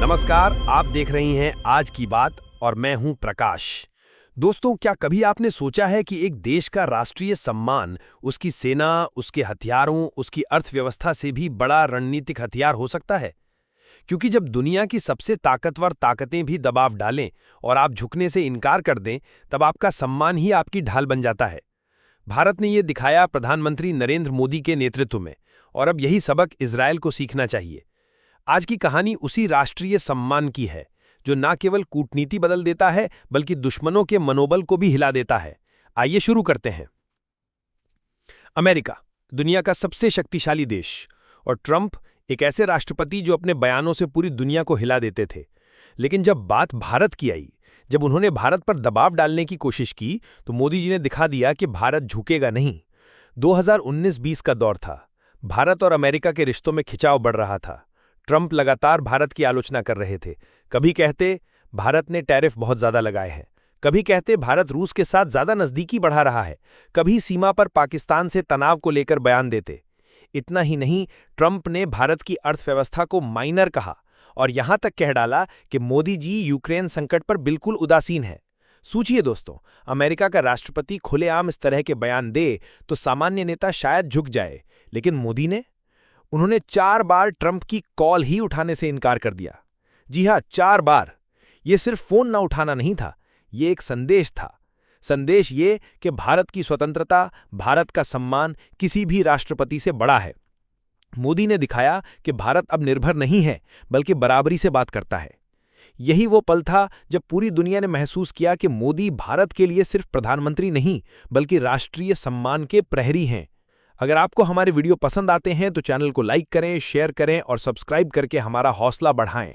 नमस्कार, आप देख रही हैं आज की बात और मैं हूं प्रकाश। दोस्तों, क्या कभी आपने सोचा है कि एक देश का राष्ट्रीय सम्मान उसकी सेना, उसके हथियारों, उसकी अर्थव्यवस्था से भी बड़ा रणनीतिक हथियार हो सकता है? क्योंकि जब दुनिया की सबसे ताकतवर ताकतें भी दबाव डालें और आप झुकने से इनकार कर दें, तब आपका सम्मान ही आपकी ढाल बन जाता है। भारत ने ये दिखाया प्रधानमंत्री नरेंद्र मोदी के नेतृत्व में, और अब यही सबक इजरायल को सीखना चाहिए। आज की कहानी उसी राष्ट्रीय सम्मान की है जो न केवल कूटनीति बदल देता है बल्कि दुश्मनों के मनोबल को भी हिला देता है। आइए शुरू करते हैं। अमेरिका, दुनिया का सबसे शक्तिशाली देश, और ट्रंप एक ऐसे राष्ट्रपति जो अपने बयानों से पूरी दुनिया को हिला देते थे। लेकिन जब बात भारत की आई, जब उन्होंने भारत पर दबाव डालने की कोशिश की, तो मोदी जी ने दिखा दिया कि भारत झुकेगा नहीं। 2019-20 का दौर था। भारत और अमेरिका के रिश्तों में खिंचाव बढ़ रहा था। ट्रंप लगातार भारत की आलोचना कर रहे थे। कभी कहते भारत ने टैरिफ बहुत ज्यादा लगाए हैं, कभी कहते भारत रूस के साथ ज्यादा नजदीकी बढ़ा रहा है, कभी सीमा पर पाकिस्तान से तनाव को लेकर बयान देते। इतना ही नहीं, ट्रंप ने भारत की अर्थव्यवस्था को माइनर कहा और यहां तक कह डाला कि मोदी जी यूक्रेन संकट पर बिल्कुल उदासीन है। सोचिए दोस्तों, अमेरिका का राष्ट्रपति खुलेआम इस तरह के बयान दे तो सामान्य नेता शायद झुक जाए, लेकिन मोदी ने उन्होंने 4 बार ट्रंप की कॉल ही उठाने से इनकार कर दिया। जी हां, 4 बार। ये सिर्फ फोन ना उठाना नहीं था, ये एक संदेश था। संदेश ये कि भारत की स्वतंत्रता, भारत का सम्मान किसी भी राष्ट्रपति से बड़ा है। मोदी ने दिखाया कि भारत अब निर्भर नहीं है बल्कि बराबरी से बात करता है। यही वो पल था जब पूरी दुनिया ने महसूस किया कि मोदी भारत के लिए सिर्फ प्रधानमंत्री नहीं बल्कि राष्ट्रीय सम्मान के प्रहरी हैं। अगर आपको हमारे वीडियो पसंद आते हैं तो चैनल को लाइक करें, शेयर करें और सब्सक्राइब करके हमारा हौसला बढ़ाएं।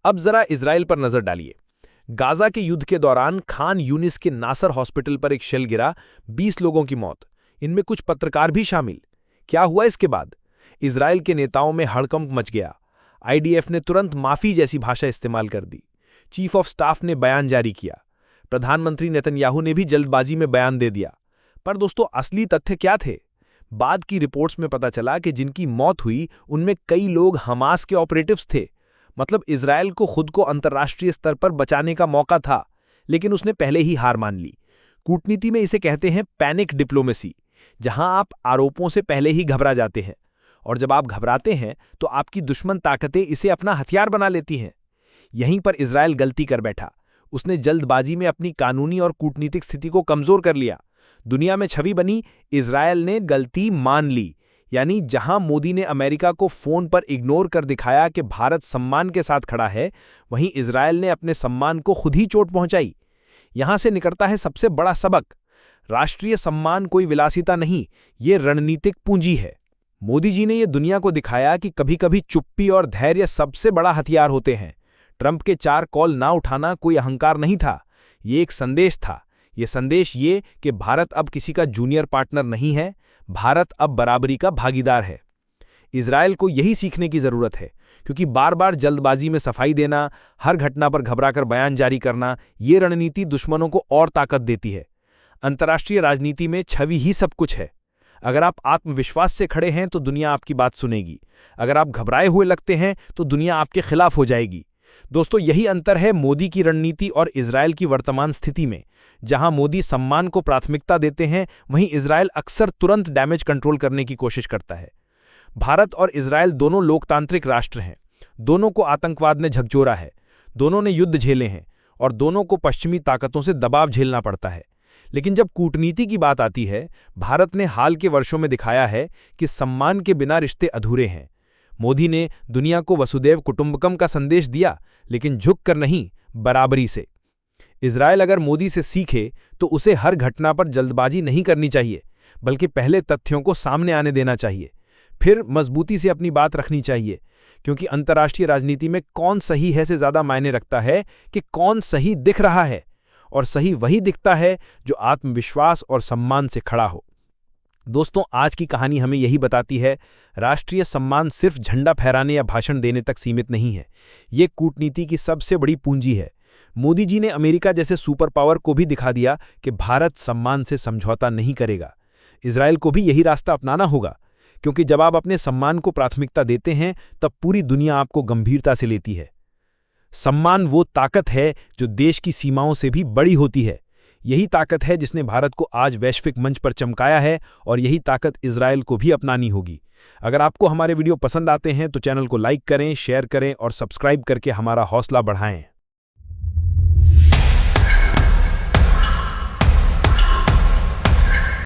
अब जरा इजराइल पर नजर डालिए। गाजा के युद्ध के दौरान खान यूनिस के नासर हॉस्पिटल पर एक शेल गिरा, 20 लोगों की मौत, इनमें कुछ पत्रकार भी शामिल। क्या हुआ इसके बाद? इजराइल के नेताओं में हड़कंप मच गया। आईडीएफ ने तुरंत माफी जैसी भाषा इस्तेमाल कर दी। चीफ ऑफ स्टाफ ने बयान जारी किया। प्रधानमंत्री नेतन्याहू ने भी जल्दबाजी में बयान दे दिया। पर दोस्तों, असली तथ्य क्या थे? बाद की रिपोर्ट्स में पता चला कि जिनकी मौत हुई उनमें कई लोग हमास के ऑपरेटिव्स थे। मतलब इजराइल को खुद को अंतर्राष्ट्रीय स्तर पर बचाने का मौका था, लेकिन उसने पहले ही हार मान ली। कूटनीति में इसे कहते हैं पैनिक डिप्लोमेसी, जहां आप आरोपों से पहले ही घबरा जाते हैं, और जब आप घबराते हैं तो आपकी दुश्मन ताकतें इसे अपना हथियार बना लेती हैं। यहीं पर इजराइल गलती कर बैठा। उसने जल्दबाजी में अपनी कानूनी और कूटनीतिक स्थिति को कमजोर कर लिया। दुनिया में छवि बनी, इजरायल ने गलती मान ली। यानी जहां मोदी ने अमेरिका को फोन पर इग्नोर कर दिखाया कि भारत सम्मान के साथ खड़ा है, वहीं इजरायल ने अपने सम्मान को खुद ही चोट पहुंचाई। यहां से निकलता है सबसे बड़ा सबक। राष्ट्रीय सम्मान कोई विलासिता नहीं, ये रणनीतिक पूंजी है। मोदी जी ने यह दुनिया को दिखाया कि कभी कभी चुप्पी और धैर्य सबसे बड़ा हथियार होते हैं। ट्रंप के 4 कॉल ना उठाना कोई अहंकार नहीं था, ये एक संदेश था। ये संदेश ये कि भारत अब किसी का जूनियर पार्टनर नहीं है, भारत अब बराबरी का भागीदार है। इजरायल को यही सीखने की जरूरत है, क्योंकि बार बार जल्दबाजी में सफाई देना, हर घटना पर घबराकर बयान जारी करना, ये रणनीति दुश्मनों को और ताकत देती है। अंतर्राष्ट्रीय राजनीति में छवि ही सब कुछ है। अगर आप आत्मविश्वास से खड़े हैं तो दुनिया आपकी बात सुनेगी। अगर आप घबराए हुए लगते हैं तो दुनिया आपके खिलाफ हो जाएगी। दोस्तों, यही अंतर है मोदी की रणनीति और इजरायल की वर्तमान स्थिति में। जहां मोदी सम्मान को प्राथमिकता देते हैं, वहीं इजरायल अक्सर तुरंत डैमेज कंट्रोल करने की कोशिश करता है। भारत और इजरायल दोनों लोकतांत्रिक राष्ट्र हैं। दोनों को आतंकवाद ने झकझोरा है, दोनों ने युद्ध झेले हैं और दोनों को पश्चिमी ताकतों से दबाव झेलना पड़ता है। लेकिन जब कूटनीति की बात आती है, भारत ने हाल के वर्षों में दिखाया है कि सम्मान के बिना रिश्ते अधूरे हैं। मोदी ने दुनिया को वसुदैव कुटुंबकम का संदेश दिया, लेकिन झुककर नहीं, बराबरी से। इजरायल अगर मोदी से सीखे तो उसे हर घटना पर जल्दबाजी नहीं करनी चाहिए, बल्कि पहले तथ्यों को सामने आने देना चाहिए, फिर मजबूती से अपनी बात रखनी चाहिए। क्योंकि अंतर्राष्ट्रीय राजनीति में कौन सही है से ज्यादा मायने रखता है कि कौन सही दिख रहा है, और सही वही दिखता है जो आत्मविश्वास और सम्मान से खड़ा हो। दोस्तों, आज की कहानी हमें यही बताती है, राष्ट्रीय सम्मान सिर्फ झंडा फहराने या भाषण देने तक सीमित नहीं है। ये कूटनीति की सबसे बड़ी पूंजी है। मोदी जी ने अमेरिका जैसे सुपर पावर को भी दिखा दिया कि भारत सम्मान से समझौता नहीं करेगा। इजरायल को भी यही रास्ता अपनाना होगा, क्योंकि जब आप अपने सम्मान को प्राथमिकता देते हैं तब पूरी दुनिया आपको गंभीरता से लेती है। सम्मान वो ताकत है जो देश की सीमाओं से भी बड़ी होती है। यही ताकत है जिसने भारत को आज वैश्विक मंच पर चमकाया है और यही ताकत इजराइल को भी अपनानी होगी। अगर आपको हमारे वीडियो पसंद आते हैं तो चैनल को लाइक करें, शेयर करें और सब्सक्राइब करके हमारा हौसला बढ़ाएं।